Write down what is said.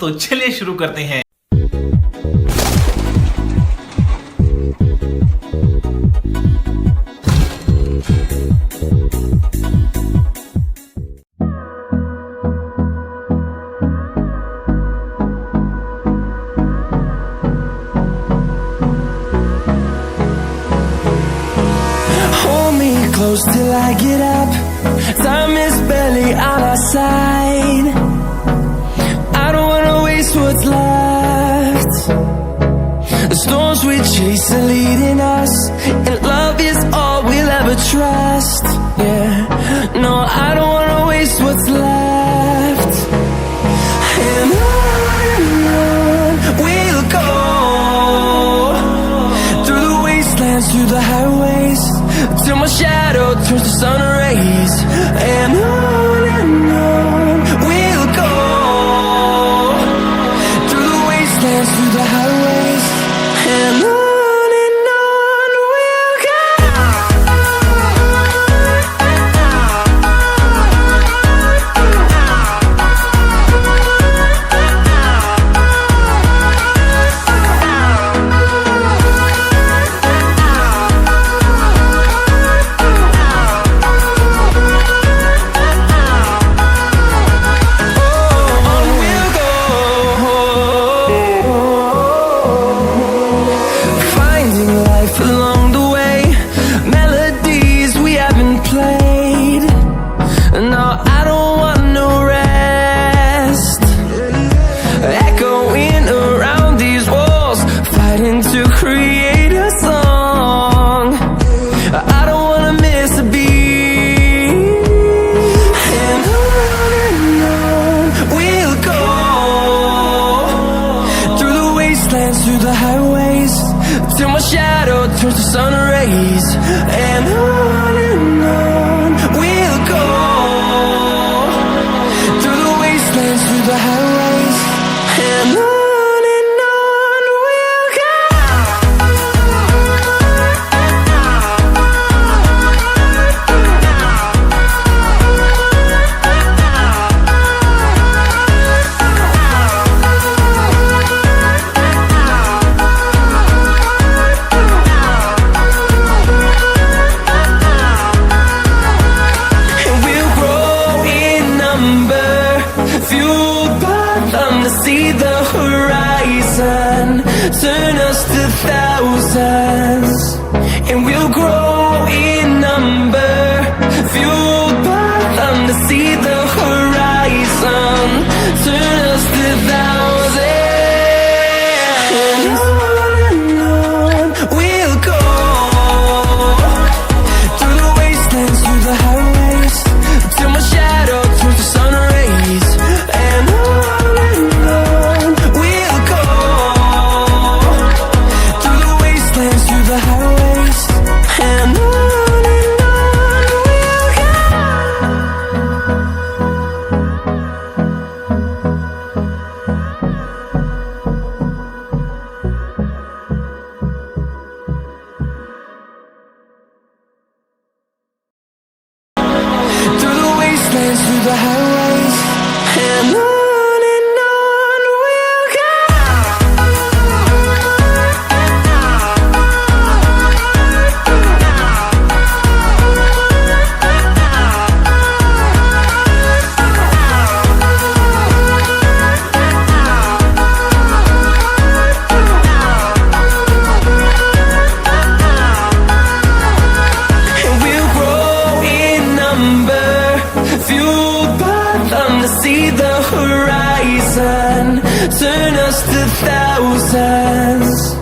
तो चलिए शुरू करते हैं। Close till I get up. Time is barely on our side. I don't wanna waste what's left. The storms we chase are leading us, and love is all we'll ever trust. Yeah, no, I don't wanna waste what's left. And on we'll go, through the wastelands, through the highways, till my shadow turns to sun rays. And on we'll go, through the wastelands, through the highways, and on we'll go. Through the highways, till my shadow turns to sun rays. And on we'll go, through the wastelands, through the highways, and on we'll go. Turn us to thousands, and we'll grow in number, fueled by them to see the horizon. Turn us to thousands, and on we'll go, through the wastelands, through the highways, till my shadow turns to sun rays. And on we'll go, through the highways, and on we'll go. Through the wastelands, through the highways, and on we'll go. Fueled by them to see the horizon. Turn us to thousands.